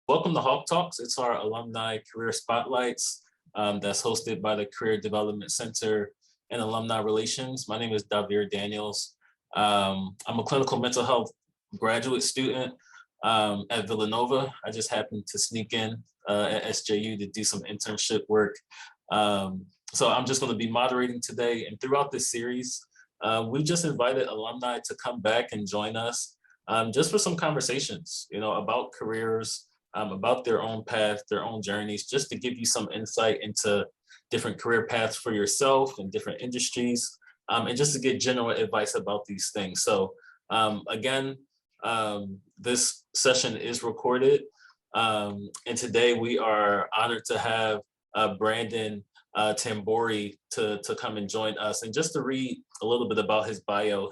Welcome to Hawk Talks. It's our alumni career spotlights that's hosted by the Career Development Center and Alumni Relations. My name is Davir Daniels. I'm a clinical mental health graduate student at Villanova. I just happened to sneak in at SJU to do some internship work. So I'm just going to be moderating today. And throughout this series, we just invited alumni to come back and join us just for some conversations, about careers, about their own path, their own journeys, just to give you some insight into different career paths for yourself and different industries, and just to get general advice about these things. So again, this session is recorded. And today we are honored to have Brandon Tamburri to come and join us. And just to read a little bit about his bio,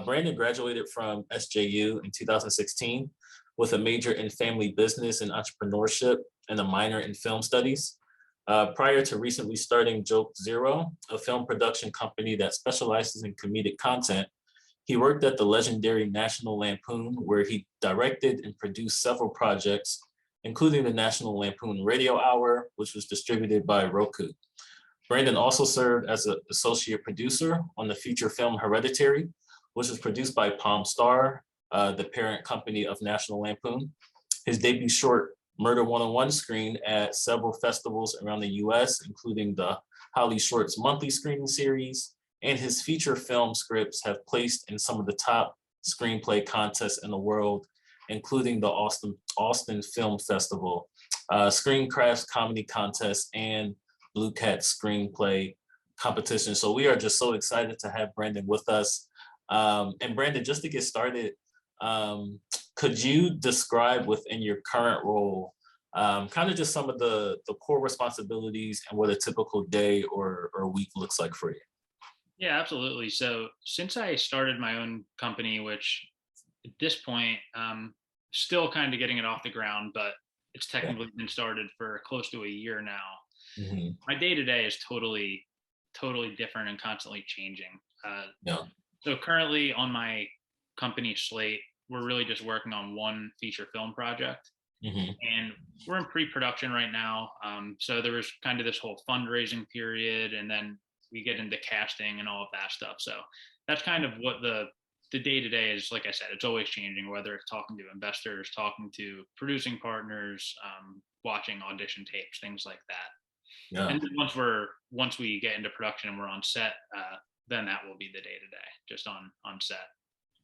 Brandon graduated from SJU in 2016 with a major in family business and entrepreneurship and a minor in film studies. Prior to recently starting Joke Zero, a film production company that specializes in comedic content, he worked at the legendary National Lampoon, where he directed and produced several projects, including the National Lampoon Radio Hour, which was distributed by Roku. Brandon also served as an associate producer on the feature film Hereditary, which was produced by Palm Star, the parent company of National Lampoon. His debut short, Murder 101, screened at several festivals around the US, including the Holly Shorts monthly screening series, and his feature film scripts have placed in some of the top screenplay contests in the world, including the Austin Film Festival, Screencraft's Comedy Contest, and Blue Cat Screenplay Competition. So we are just so excited to have Brandon with us. And Brandon, just to get started, could you describe within your current role, kind of just some of the core responsibilities and what a typical day or week looks like for you? Yeah, absolutely. So since I started my own company, which at this point, still kind of getting it off the ground, but it's Yeah. technically been started for close to a year now. Hmm. My day to day is totally different and constantly changing. Yeah. So currently on my company slate, we're really just working on one feature film project, Hmm. and we're in pre-production right now. So there was kind of this whole fundraising period, and then we get into casting and all of that stuff. So that's kind of what the day to day is. Like I said, it's always changing, whether it's talking to investors, talking to producing partners, watching audition tapes, things like that. Yeah. And then once we get into production and we're on set, then that will be the day to day, just on set.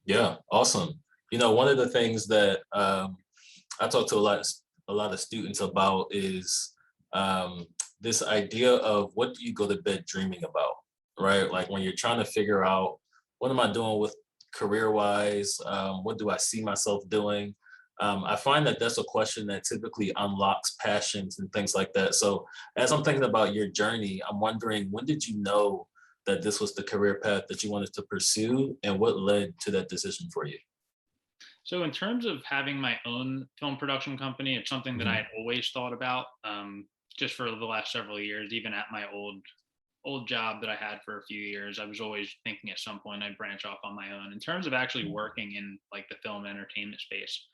Yeah. Awesome. One of the things that I talk to a lot of students about is this idea of what do you go to bed dreaming about, right? Like when you're trying to figure out what am I doing with career wise, what do I see myself doing? I find that that's a question that typically unlocks passions and things like that. So as I'm thinking about your journey, I'm wondering, when did you know that this was the career path that you wanted to pursue, and what led to that decision for you? So in terms of having my own film production company, it's something that I Hmm. had always thought about, just for the last several years. Even at my old job that I had for a few years, I was always thinking at some point I'd branch off on my own. In terms of actually working in like the film and entertainment space,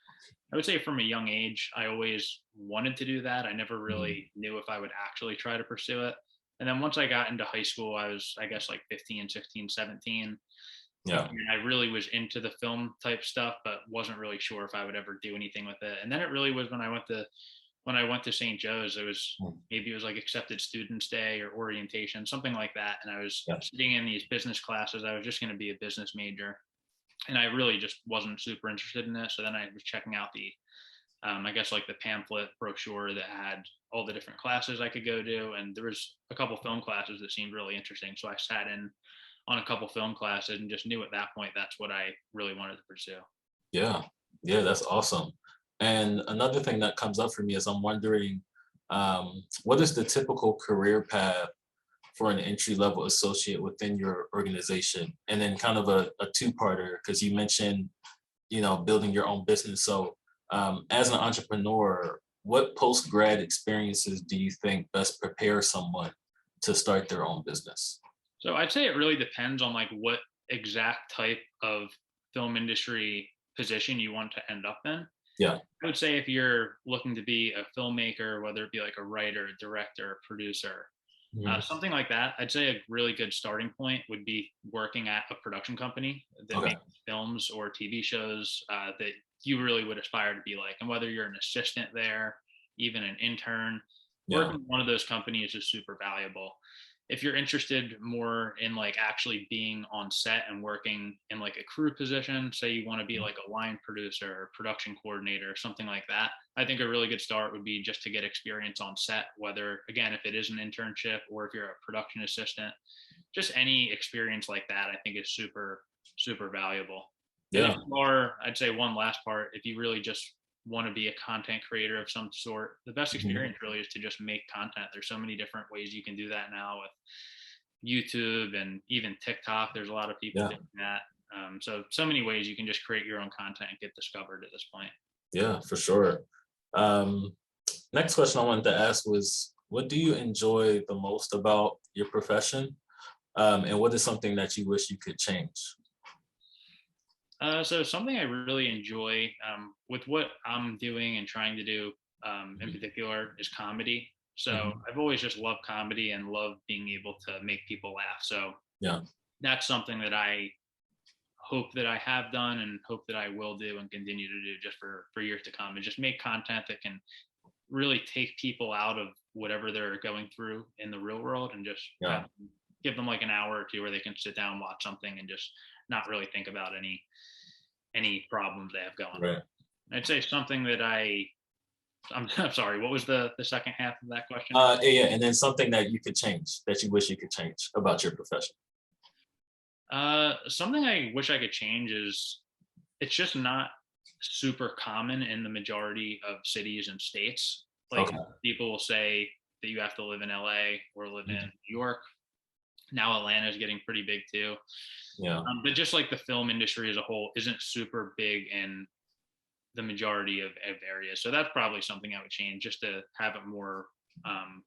I would say from a young age, I always wanted to do that. I never Hmm. really knew if I would actually try to pursue it. And then once I got into high school, I was, I guess, like 15, 16, 17. Yeah. And I really was into the film type stuff, but wasn't really sure if I would ever do anything with it. And then it really was when I went to St. Joe's. It was, Mm. maybe it was like Accepted Students Day or orientation, something like that. And I was Yeah. sitting in these business classes. I was just going to be a business major, and I really just wasn't super interested in it. So then I was checking out the, I guess, like the pamphlet brochure that had all the different classes I could go to, and there was a couple film classes that seemed really interesting. So I sat in on a couple film classes and just knew at that point that's what I really wanted to pursue. Yeah. Yeah, that's awesome. And another thing that comes up for me is I'm wondering, what is the typical career path for an entry level associate within your organization? And then kind of a two-parter, because you mentioned, building your own business. So as an entrepreneur, what post-grad experiences do you think best prepare someone to start their own business? So I'd say it really depends on like what exact type of film industry position you want to end up in. Yeah. I would say if you're looking to be a filmmaker, whether it be like a writer, a director, a producer, Mhm. something like that, I'd say a really good starting point would be working at a production company that Okay. makes films or TV shows that you really would aspire to be like. And whether you're an assistant there, even an intern, Yeah. working in one of those companies is super valuable. If you're interested more in like actually being on set and working in like a crew position, say you want to be Mhm. like a line producer or production coordinator or something like that, I think a really good start would be just to get experience on set, whether, again, if it is an internship or if you're a production assistant, just any experience like that, I think is super, super valuable. And if Yeah. you are, I'd say one last part, if you really just want to be a content creator of some sort, the best Mhm. experience really is to just make content. There's so many different ways you can do that now with YouTube and even TikTok. There's a lot of people Yeah. doing that. So many ways you can just create your own content and get discovered at this point. Yeah, for sure. Um, Next question I wanted to ask was, what do you enjoy the most about your profession? And what is something that you wish you could change? So something I really enjoy with what I'm doing and trying to do in Mhm. particular is comedy. So Mhm. I've always just loved comedy and loved being able to make people laugh. So Yeah. that's something that I hope that I have done and hope that I will do and continue to do just for years to come, and just make content that can really take people out of whatever they're going through in the real world and just Yeah. give them like an hour or two where they can sit down, watch something, and just not really think about any problems they have going on. Right. I'd say something that I'm sorry, what was the second half of that question? Yeah, yeah, and then something that you could change, that you wish you could change about your profession. Something I wish I could change is it's just not super common in the majority of cities and states. Like Okay. people will say that you have to live in LA or live in Mhm. New York. Now Atlanta is getting pretty big too. Yeah. But just like the film industry as a whole isn't super big in the majority of areas. So that's probably something I would change just to have it um,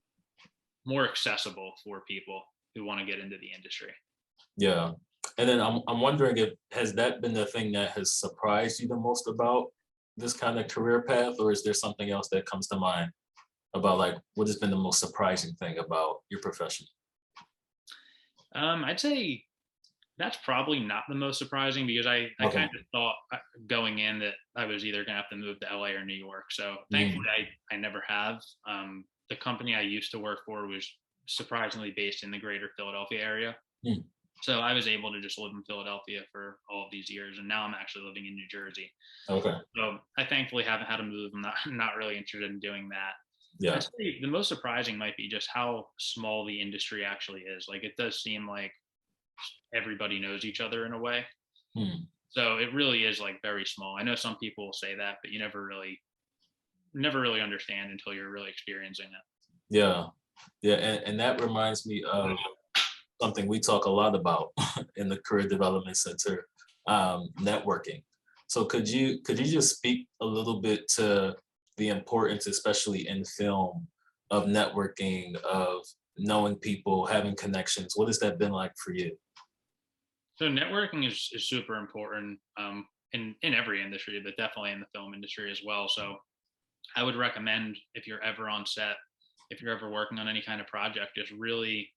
more accessible for people who want to get into the industry. Yeah. And then I'm wondering if has that been the thing that has surprised you the most about this kind of career path, or is there something else that comes to mind about like what has been the most surprising thing about your profession? I'd say that's probably not the most surprising because I Okay. kind of thought going in that I was either going to have to move to LA or New York. So thankfully, Mm. I never have. The company I used to work for was surprisingly based in the greater Philadelphia area. Mm. So I was able to just live in Philadelphia for all of these years, and now I'm actually living in New Jersey. Okay. So I thankfully haven't had to move. I'm not not really interested in doing that. I'd Yeah. say the most surprising might be just how small the industry actually is. Like it does seem like everybody knows each other in a way. Mm. So it really is like very small. I know some people will say that, but you never really understand until you're really experiencing it. Yeah. Yeah. And that reminds me of something we talk a lot about in the Career Development Center, networking. So could you just speak a little bit to the importance, especially in film, of networking, of knowing people, having connections? What has that been like for you? So networking is super important in every industry, but definitely in the film industry as well. So I would recommend if you're ever on set, if you're ever working on any kind of project, just really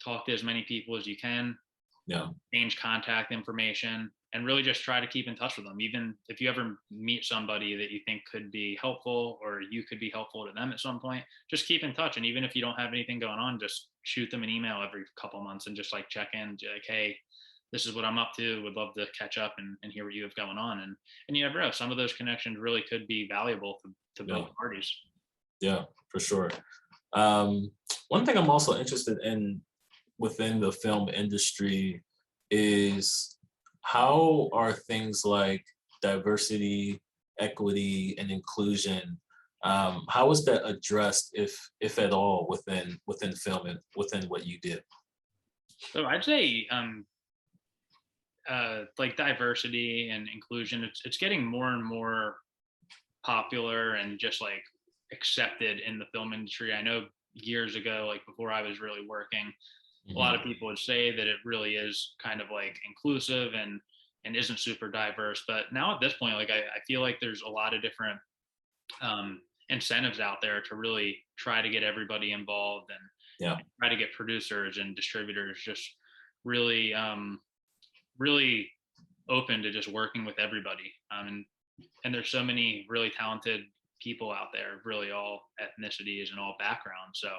talk to as many people as you can, Yeah. exchange contact information, and really just try to keep in touch with them. Even if you ever meet somebody that you think could be helpful or you could be helpful to them at some point, just keep in touch. And even if you don't have anything going on, just shoot them an email every couple months and just like check in, like, hey, this is what I'm up to. Would love to catch up and hear what you have going on. And you never know. Some of those connections really could be valuable to Yeah. both parties. Yeah, for sure. Um, One thing I'm also interested in within the film industry is how are things like diversity, equity, and inclusion, how is that addressed, if at all, within film and within what you do? So I'd say like diversity and inclusion, it's getting more and more popular and just like accepted in the film industry. I know years ago, like before I was really working, a lot Mhm. of people would say that it really is kind of like inclusive and and isn't super diverse. But now at this point, like I feel like there's a lot of different incentives out there to really try to get everybody involved, and Yeah. try to get producers and distributors just really really open to just working with everybody. And there's so many really talented people out there, really all ethnicities and all backgrounds. So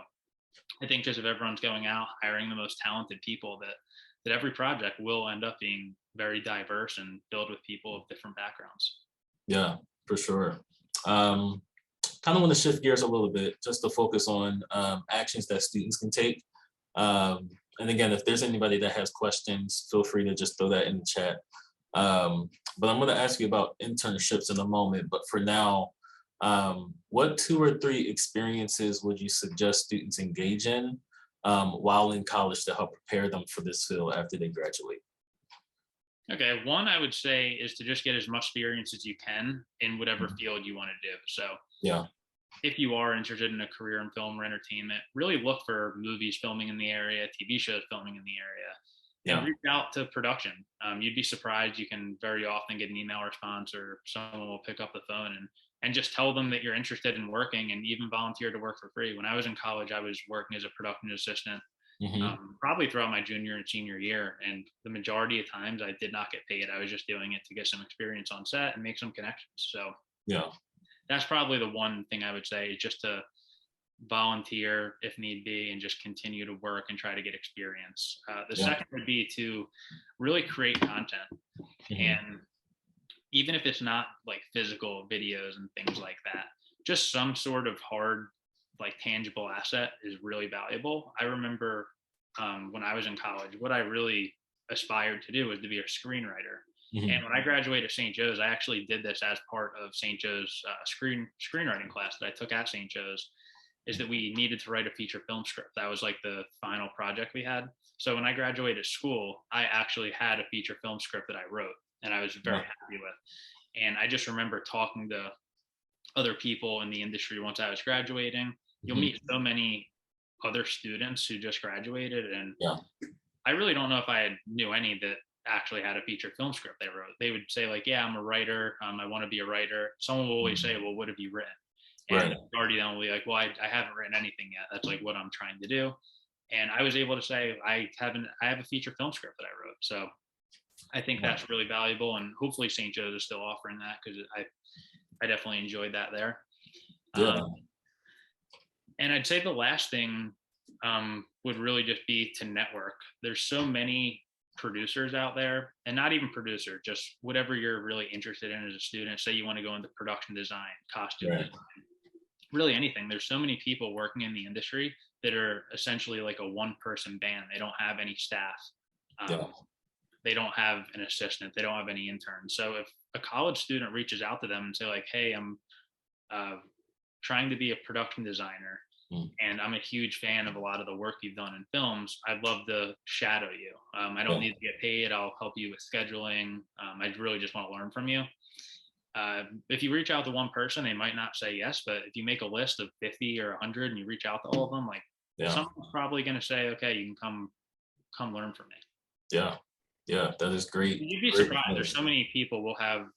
I think just if everyone's going out hiring the most talented people, that every project will end up being very diverse and filled with people of different backgrounds. Yeah, for sure. Kind of want to shift gears a little bit just to focus on actions that students can take. And again, if there's anybody that has questions, feel free to just throw that in the chat. But I'm going to ask you about internships in a moment. But for now, what 2 or 3 experiences would you suggest students engage in while in college to help prepare them for this field after they graduate? Okay, one I would say is to just get as much experience as you can in whatever Mhm. field you want to do. So Yeah, if you are interested in a career in film or entertainment, really look for movies filming in the area, TV shows filming in the area, and yeah, reach out to production. You'd be surprised. You can very often get an email response, or someone will pick up the phone and just tell them that you're interested in working, and even volunteer to work for free. When I was in college, I was working as a production assistant hmm, probably throughout my junior and senior year. And the majority of times I did not get paid. I was just doing it to get some experience on set and make some connections. So yeah, that's probably the one thing I would say, is just to volunteer if need be and just continue to work and try to get experience. The yeah, second would be to really create content. hmm, And even if it's not like physical videos and things like that, just some sort of hard, like tangible asset is really valuable. I remember when I was in college, what I really aspired to do was to be a screenwriter. hmm, And when I graduated St. Joe's, I actually did this as part of St. Joe's screenwriting class that I took at St. Joe's. Is that we needed to write a feature film script. That was like the final project we had. So when I graduated school, I actually had a feature film script that I wrote, and I was very yeah, happy with. And I just remember talking to other people in the industry once I was graduating. You'll hmm, meet so many other students who just graduated, and yeah, I really don't know if I knew any that actually had a feature film script they wrote. They would say like, "Yeah, I'm a writer. I want to be a writer." Someone will always say, mhm, "Well, what have you written?" And right, the majority of them will be like, "Well, I haven't written anything yet. That's like what I'm trying to do." And I was able to say, I have a feature film script that I wrote. So I think yeah, that's really valuable, and hopefully St. Joe's is still offering that, because I definitely enjoyed that there. yeah, Um, and I'd say the last thing would really just be to network. There's so many producers out there, and not even producer, just whatever you're really interested in as a student. Say you want to go into production design, costume right, design, really anything. There's so many people working in the industry that are essentially like a one person band. They don't have any staff. yeah, Um, they don't have an assistant. They don't have any interns. So if a college student reaches out to them and say like, "Hey, I'm uh, trying to be a production designer, mm, and I'm a huge fan of a lot of the work you've done in films. I'd love to shadow you. I don't yeah, need to get paid. I'll help you with scheduling. I really just want to learn from you." If you reach out to one person, they might not say yes, but if you make a list of 50 or 100 and you reach out to all of them, like yeah, someone's probably going to say, "Okay, you can come learn from me." yeah, yeah. That is great. You'd be Great surprised. There's advice. so many people will have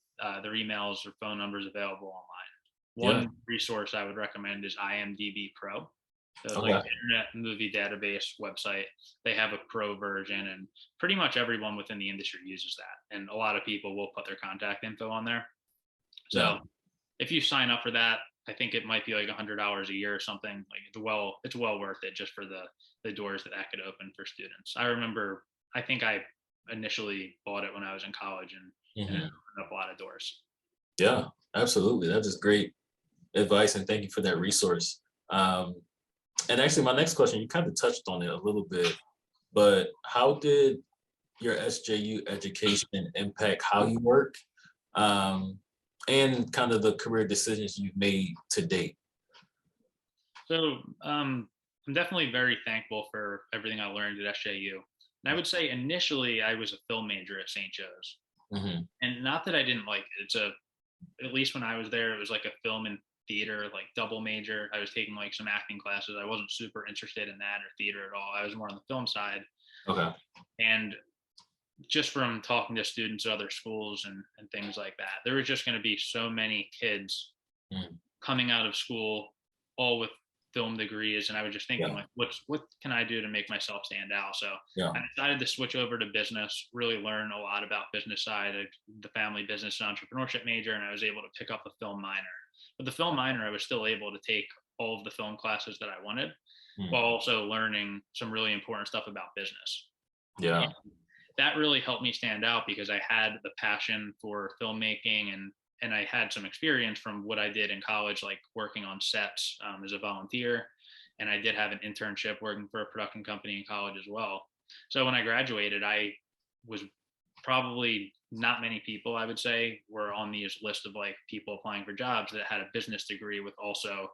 their emails or phone numbers available online. Yeah. One resource I would recommend is IMDb Pro. So it's like Okay. an internet movie database website. They have a pro version, and pretty much everyone within the industry uses that. And a lot of people will put their contact info on there. Yeah. So if you sign up for that, I think it might be like $100 a year or something. Like it's well worth it, just for the doors that could open for students. I remember, I think I initially bought it when I was in college, and it Hmm. opened up a lot of doors. Yeah. Absolutely. That is great advice, and thank you for that resource. Um, and actually, my next question, you kind of touched on it a little bit, but how did your SJU education impact how you work, um, and kind of the career decisions you've made to date? So I'm definitely very thankful for everything I learned at SJU. And I would say initially I was a film major at St. Joe's, Hmm. and not that I didn't like it. At least when I was there, it was like a film and theater like double major. I was taking like some acting classes. I wasn't super interested in that or theater at all. I was more on the film side. Okay. And just from talking to students at other schools and things like that, there was just going to be so many kids Mm. coming out of school all with film degrees, and I was just thinking Yeah. like, what can I do to make myself stand out? So Yeah. I decided to switch over to business, really learn a lot about business side of the family business and entrepreneurship major, and I was able to pick up a film minor. But the film minor, I was still able to take all of the film classes that I wanted, Mm. while also learning some really important stuff about business. Yeah. That really helped me stand out because I had the passion for filmmaking, and I had some experience from what I did in college, like working on sets as a volunteer. And I did have an internship working for a production company in college as well. So when I graduated, I was probably not many people, I would say, were on these list of like people applying for jobs that had a business degree with also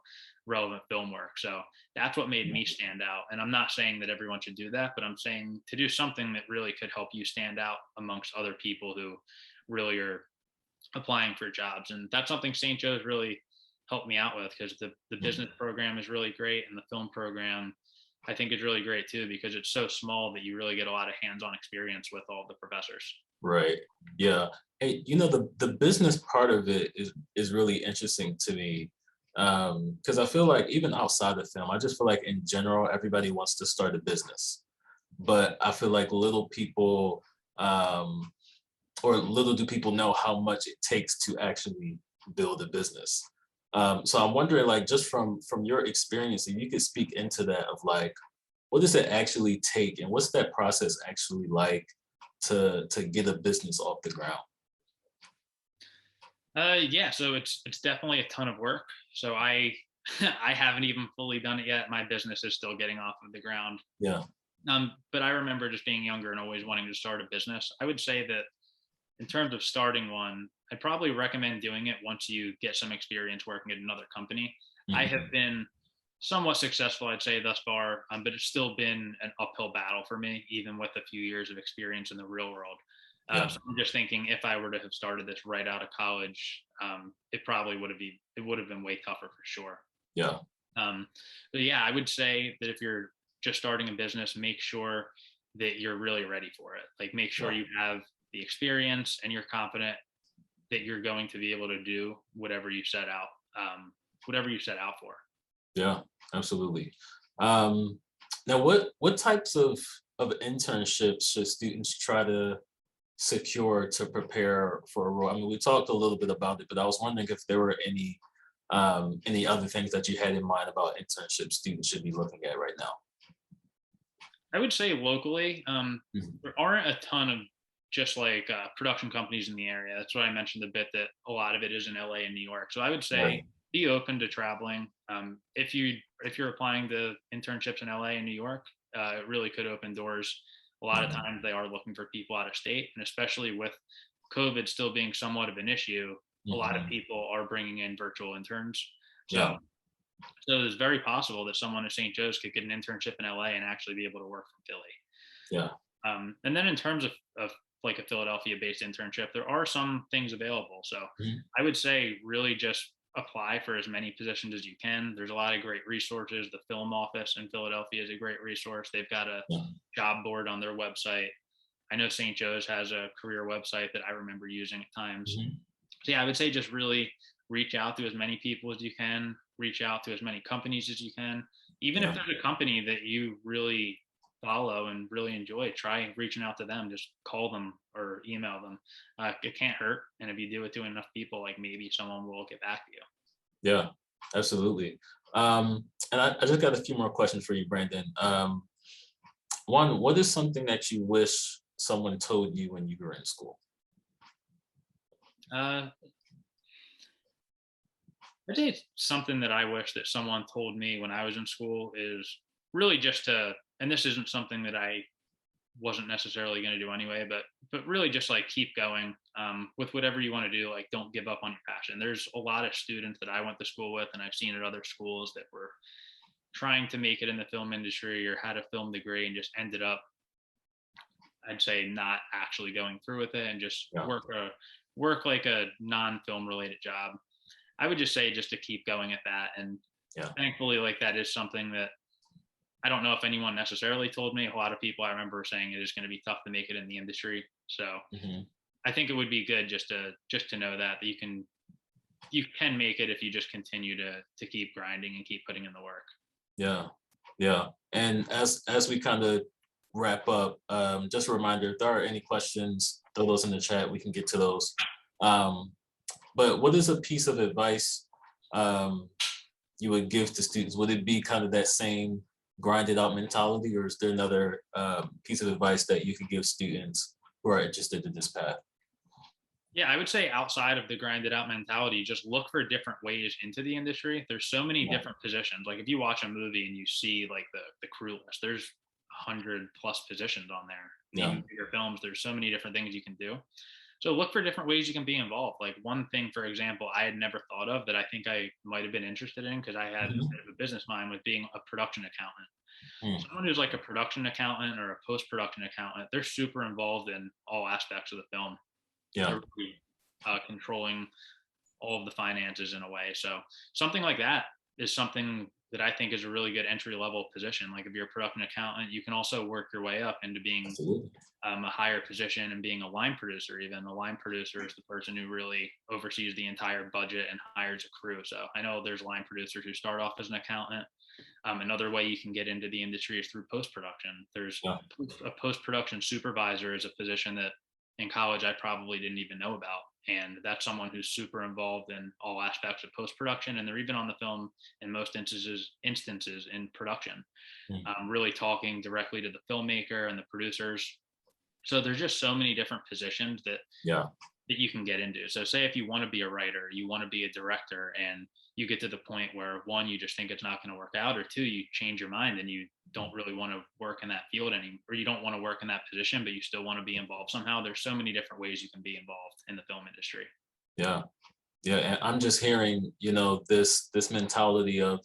relevant film work. So that's what made me stand out. And I'm not saying that everyone should do that, but I'm saying to do something that really could help you stand out amongst other people who really are applying for jobs. And that's something St. Joe's really helped me out with, because the Mm. business program is really great, and the film program I think is really great too, because it's so small that you really get a lot of hands-on experience with all the professors. Right. Yeah. Hey, the business part of it is really interesting to me. Because I feel like even outside of film, I just feel like in general, everybody wants to start a business. But I feel like little people, um, or little do people know how much it takes to actually build a business. So I'm wondering, like, just from your experience, if you could speak into that of like, what does it actually take, and what's that process actually like to get a business off the ground? Yeah, so it's definitely a ton of work. So I I haven't even fully done it yet. My business is still getting off of the ground. Yeah. But I remember just being younger and always wanting to start a business. I would say that in terms of starting one, I'd probably recommend doing it once you get some experience working at another company. I have Mhm. been somewhat successful, I'd say, thus far, but it's still been an uphill battle for me, even with a few years of experience in the real world. Yeah. So I'm just thinking, if I were to have started this right out of college, it probably would have been way tougher for sure. Yeah. Um, but yeah, I would say that if you're just starting a business, make sure that you're really ready for it. Like, make sure Yeah. you have the experience and you're confident that you're going to be able to do whatever you set out for. Yeah. Absolutely. Um, Now, what types of internships should students try to secure to prepare for a role? I mean, we talked a little bit about it, but I was wondering if there were any other things that you had in mind about internships students should be looking at right now. I would say locally, Mhm. there aren't a ton of just like production companies in the area. That's what I mentioned a bit, that a lot of it is in LA and New York. So I would say Right. be open to traveling. If you're applying to internships in LA and New York, it really could open doors. A lot of Mhm. times they are looking for people out of state, and especially with COVID still being somewhat of an issue, a lot of Mhm. people are bringing in virtual interns. So Yeah. so it's very possible that someone at St. Joe's could get an internship in LA and actually be able to work from Philly. Yeah. And then in terms of like a Philadelphia based internship, there are some things available. So Mhm. I would say really just apply for as many positions as you can. There's a lot of great resources. The film office in Philadelphia is a great resource. They've got a Yeah. job board on their website. I know St. Joe's has a career website that I remember using at times. Mhm. So yeah, I would say just really reach out to as many people as you can, reach out to as many companies as you can. Even if Yeah. there's a company that you really follow and really enjoy, try reaching out to them. Just call them or email them. It can't hurt. And if you do it to enough people, like maybe someone will get back to you. Yeah. Absolutely. And I just got a few more questions for you, Brandon. One, what is something that you wish someone told you when you were in school? Uh, I'd say it's something that I wish that someone told me when I was in school is really just to, and this isn't something that I wasn't necessarily going to do anyway, but really just like keep going with whatever you want to do. Like, don't give up on your passion. There's a lot of students that I went to school with and I've seen at other schools that were trying to make it in the film industry or had a film degree and just ended up, I'd say, not actually going through with it and just Yeah. work like a non-film related job. I would just say just to keep going at that. And Yeah. thankfully, like, that is something that I don't know if anyone necessarily told me. A lot of people I remember saying it is going to be tough to make it in the industry. So Mhm. I think it would be good just to know that you can make it if you just continue to keep grinding and keep putting in the work. Yeah, yeah. And as we kind of wrap up, just a reminder, if there are any questions, throw those in the chat. We can get to those. Um, but what is a piece of advice um, you would give to students? Would it be kind of that same grinded out mentality, or is there another piece of advice that you could give students who are interested in this path? Yeah, I would say outside of the grinded out mentality, just look for different ways into the industry. There's so many Yeah, different positions. Like if you watch a movie and you see like the crew list, there's 100+ positions on there. And yeah, even bigger films, there's so many different things you can do. So look for different ways you can be involved. Like one thing, for example, I had never thought of that I think I might have been interested in because I had a mhm, bit of a business mind was being a production accountant. mm, Someone who's like a production accountant or a post production accountant, they're super involved in all aspects of the film. yeah, They're really controlling all of the finances in a way. So something like that is something that I think is a really good entry level position. Like if you're a production accountant, you can also work your way up into being absolutely. a higher position and being a line producer. Even a line producer is the person who really oversees the entire budget and hires a crew. So I know there's line producers who start off as an accountant. Another way you can get into the industry is through post production. There's Yeah, a post production supervisor is a position that in college I probably didn't even know about, and that's someone who's super involved in all aspects of post production, and they're even on the film in most instances in production, mm, really talking directly to the filmmaker and the producers. So there's just so many different positions yeah, that you can get into. So say if you want to be a writer, you want to be a director, and you get to the point where one, you just think it's not going to work out, or two, you change your mind and you don't really want to work in that field anymore, or you don't want to work in that position, but you still want to be involved somehow. There's so many different ways you can be involved in the film industry. yeah, yeah. And I'm just hearing, this mentality of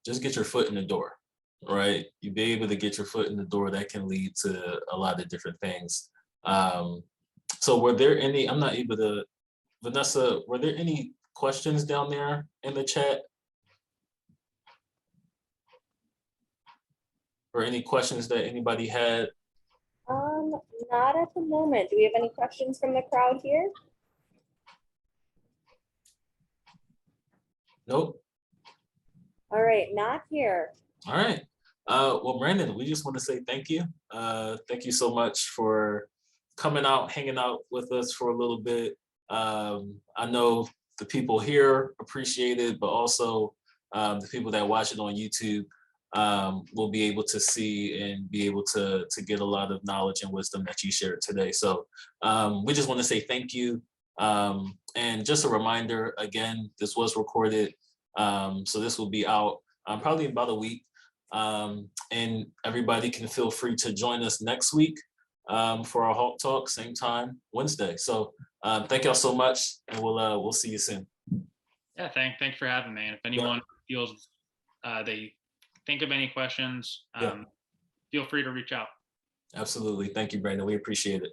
just get your foot in the door, right? You be able to get your foot in the door. That can lead to a lot of different things. Um, so were there any? I'm not able to. Vanessa, were there any questions down there in the chat, or any questions that anybody had? Um, Not at the moment. Do we have any questions from the crowd here? Nope. All right, not here. All right. Well, Brandon, we just want to say thank you. Thank you so much for coming out, hanging out with us for a little bit. I know the people here appreciate it, but also the people that watch it on YouTube will be able to see and be able to get a lot of knowledge and wisdom that you shared today. So we just want to say thank you. And just a reminder, again, this was recorded. So this will be out probably in about a week. And everybody can feel free to join us next week for our Hawk Talk, same time, Wednesday. So thank y'all so much, and we'll see you soon. Yeah, thanks for having me. And if Yeah, anyone feels they think of any questions, yeah, feel free to reach out. absolutely. Thank you, Brandon. We appreciate it.